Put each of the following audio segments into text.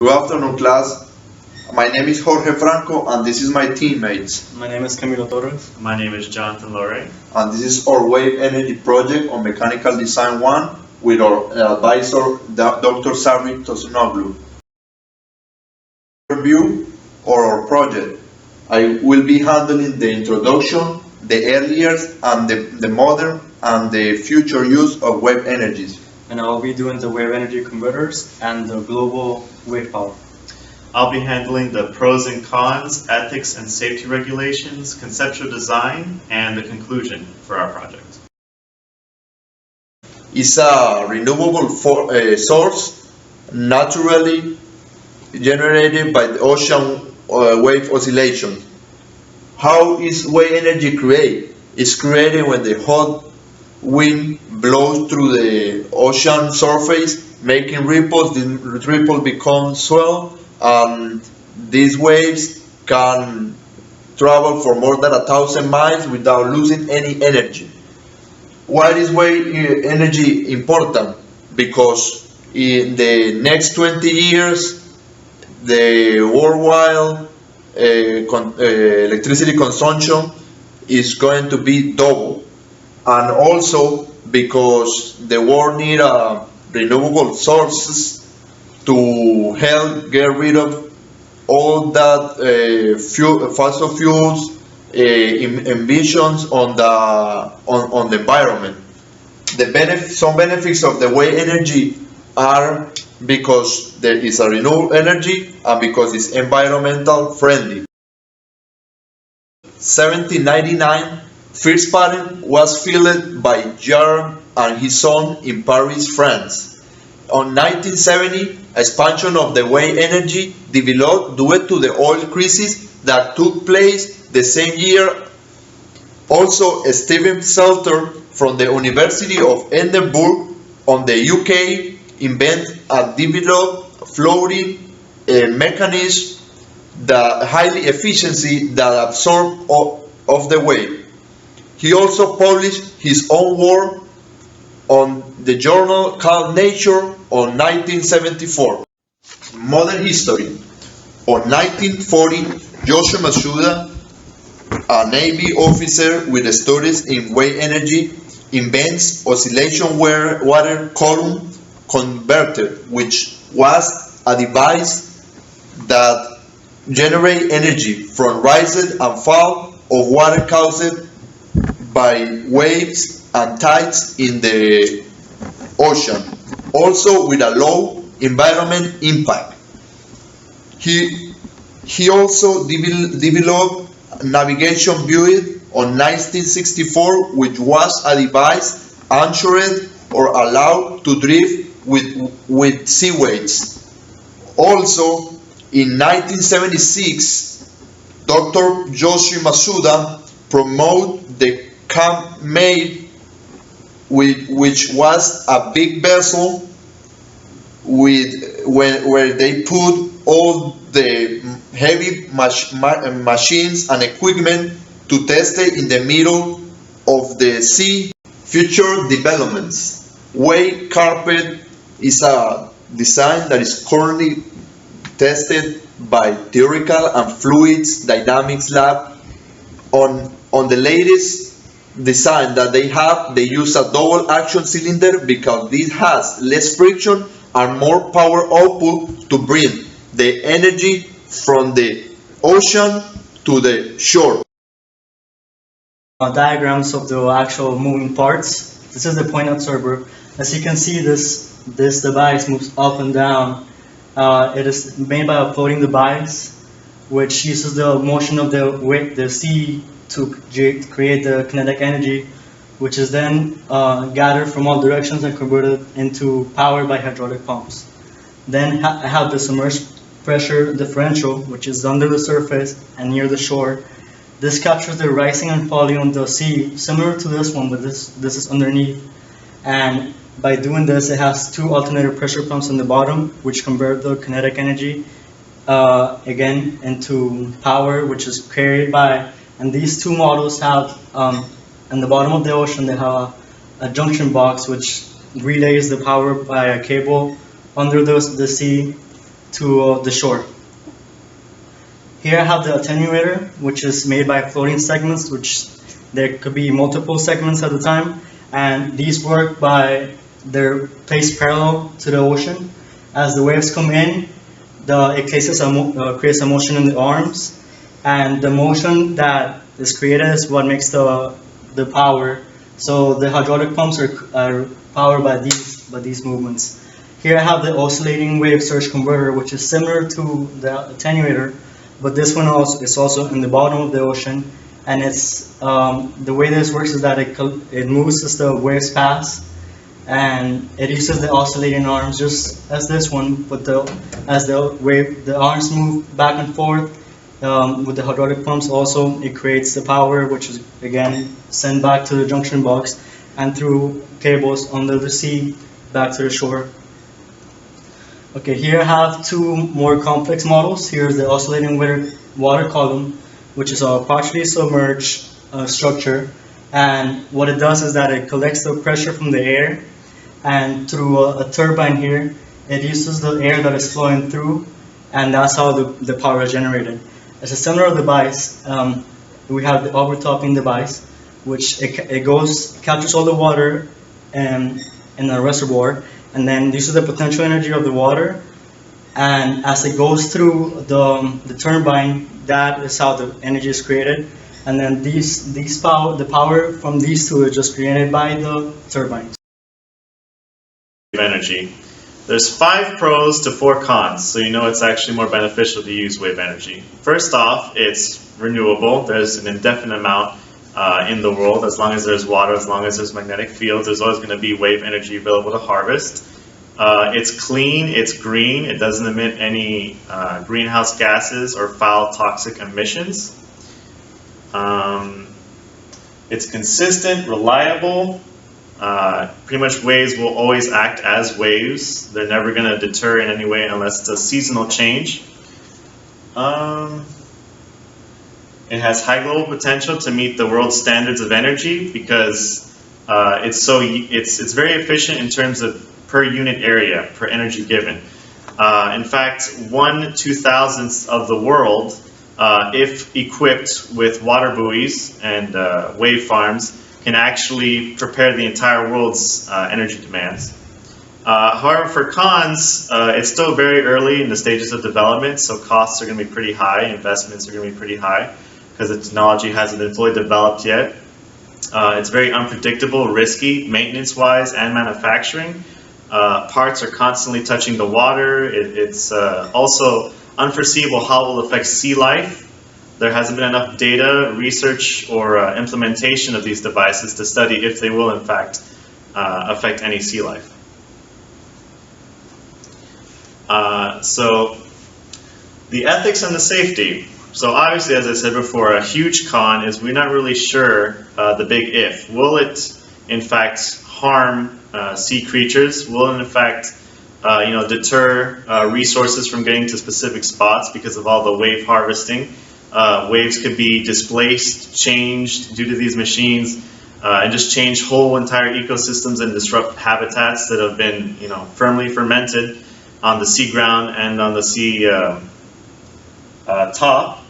Good afternoon, class. My name is Jorge Franco, and this is my teammates. My name is Camilo Torres. My name is Jonathan Lorre. And this is our wave energy project on Mechanical Design 1 with our advisor, Dr. Sabri Tosunoglu. Review of our project. I will be handling the introduction, the earlier and the modern and the future use of wave energies. And I'll be doing the wave energy converters and the global wave power. I'll be handling the pros and cons, ethics and safety regulations, conceptual design, and the conclusion for our project. It's a renewable source naturally generated by the ocean wave oscillation. How is wave energy created? It's created when the hot wind blows through the ocean surface, making ripples. The ripple becomes swell, and these waves can travel for more than 1,000 miles without losing any energy. Why is wave energy important? Because in the next 20 years, the worldwide electricity consumption is going to be double, and also because the world needs renewable sources to help get rid of all that fossil fuels emissions on the environment. Some benefits of the wave energy are because there is a renewable energy and because it's environmental friendly. 1799, first patent was filed by Jarre and his son in Paris, France. On 1970, expansion of the wave energy developed due to the oil crisis that took place the same year. Also, Stephen Salter from the University of Edinburgh on the UK invented and developed floating mechanism that highly efficiency that absorb of the wave. He also published his own work on the journal called Nature on 1974. Modern history. On 1940, Joshua Masuda, a Navy officer with studies in wave energy, invents oscillation water column converter, which was a device that generates energy from rise and fall of water caused by waves and tides in the ocean, also with a low environment impact. He also developed navigation buoy on 1964, which was a device anchored or allowed to drift with sea waves. Also, in 1976, Dr. Yoshi Masuda promoted the Camp Made, which was a big vessel where they put all the heavy machines and equipment to test it in the middle of the sea. Future developments. Wave carpet is a design that is currently tested by Theoretical and Fluids Dynamics Lab. On the latest design that they have, they use a double action cylinder because this has less friction and more power output to bring the energy from the ocean to the shore. Diagrams of the actual moving parts. This is the point absorber. As you can see, this device moves up and down. It is made by a floating device, which uses the motion of the sea to create the kinetic energy, which is then gathered from all directions and converted into power by hydraulic pumps. Then I have the submerged pressure differential, which is under the surface and near the shore. This captures the rising and falling on the sea, similar to this one, but this is underneath. And by doing this, it has two alternator pressure pumps on the bottom, which convert the kinetic energy again into power, which is carried by. And these two models have, in the bottom of the ocean, they have a junction box which relays the power by a cable under the sea to the shore. Here I have the attenuator, which is made by floating segments, which there could be multiple segments at a time, and these work by they're placed parallel to the ocean. As the waves come in, it creates a motion in the arms, and the motion that is created is what makes the power. So the hydraulic pumps are powered by these movements. Here I have the oscillating wave surge converter, which is similar to the attenuator, but this one is also in the bottom of the ocean, and it's the way this works is that it moves as the waves pass, and it uses the oscillating arms just as this one, but as the arms move back and forth with the hydraulic pumps, also it creates the power, which is again sent back to the junction box and through cables under the sea back to the shore. Okay, here I have two more complex models. Here's the oscillating water column, which is a partially submerged structure, and what it does is that it collects the pressure from the air, and through a turbine here, it uses the air that is flowing through, and that's how the power is generated. As a similar device, we have the overtopping device, which it captures all the water in a reservoir, and then uses the potential energy of the water, and as it goes through the turbine, that is how the energy is created, and then the power from these two is just created by the turbines. Energy. There's 5 pros to 4 cons, so you know it's actually more beneficial to use wave energy. First off, it's renewable. There's an indefinite amount in the world. As long as there's water, as long as there's magnetic fields, there's always going to be wave energy available to harvest. It's clean, it's green, it doesn't emit any greenhouse gases or foul toxic emissions. It's consistent, reliable. Pretty much waves will always act as waves. They're never going to deter in any way unless it's a seasonal change. It has high global potential to meet the world's standards of energy because it's very efficient in terms of per unit area, per energy given. In fact, 1/2000th of the world, if equipped with water buoys and wave farms, can actually prepare the entire world's energy demands. However, for cons, it's still very early in the stages of development, so costs are going to be pretty high, investments are going to be pretty high, because the technology hasn't been fully developed yet. It's very unpredictable, risky, maintenance-wise and manufacturing. Parts are constantly touching the water. It's also unforeseeable how it will affect sea life. There hasn't been enough data, research, or implementation of these devices to study if they will, in fact, affect any sea life. So, the ethics and the safety. So obviously, as I said before, a huge con is we're not really sure the big if. Will it, in fact, harm sea creatures? Will it, in fact, deter resources from getting to specific spots because of all the wave harvesting? Waves could be displaced, changed due to these machines, and just change whole entire ecosystems and disrupt habitats that have been, firmly fermented on the sea ground and on the sea top.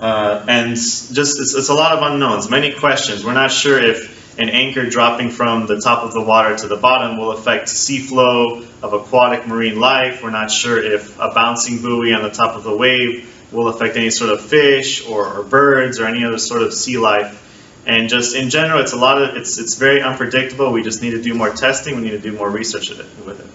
And just it's a lot of unknowns, many questions. We're not sure if an anchor dropping from the top of the water to the bottom will affect seaflow of aquatic marine life. We're not sure if a bouncing buoy on the top of the wave will affect any sort of fish or birds or any other sort of sea life. And just in general, it's very unpredictable. We just need to do more testing. We need to do more research with it.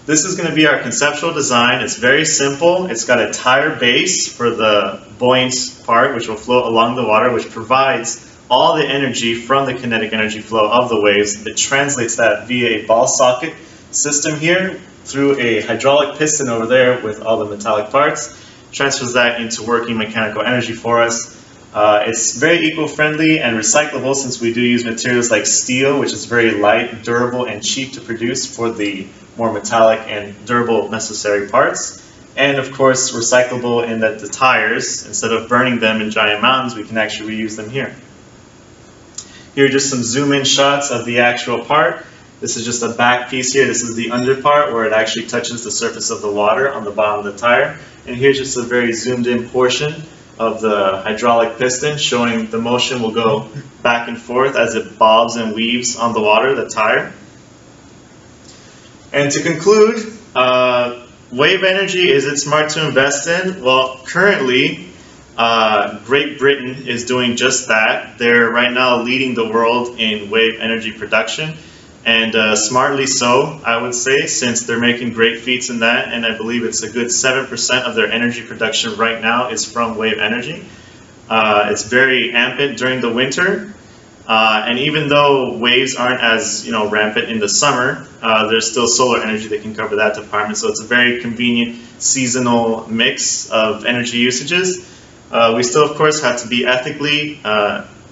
This is going to be our conceptual design. It's very simple. It's got a tire base for the buoyant part, which will float along the water, which provides all the energy from the kinetic energy flow of the waves. It translates that via a ball socket system here through a hydraulic piston over there with all the metallic parts, transfers that into working mechanical energy for us. It's very eco-friendly and recyclable since we do use materials like steel, which is very light, durable, and cheap to produce for the more metallic and durable necessary parts. And of course, recyclable in that the tires, instead of burning them in giant mountains, we can actually reuse them here. Here are just some zoom-in shots of the actual part. This is just a back piece here. This is the under part where it actually touches the surface of the water on the bottom of the tire. And here's just a very zoomed in portion of the hydraulic piston showing the motion will go back and forth as it bobs and weaves on the water, the tire. And to conclude, wave energy, is it smart to invest in? Well, currently, Great Britain is doing just that. They're right now leading the world in wave energy production, and smartly so, I would say, since they're making great feats in that, and I believe it's a good 7% of their energy production right now is from wave energy. It's very ampant during the winter, and even though waves aren't as rampant in the summer, there's still solar energy that can cover that department, so it's a very convenient seasonal mix of energy usages. We still, of course, have to be ethically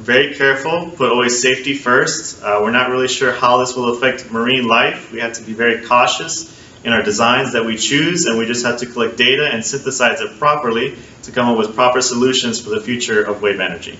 very careful, put always safety first. We're not really sure how this will affect marine life. We have to be very cautious in our designs that we choose, and we just have to collect data and synthesize it properly to come up with proper solutions for the future of wave energy.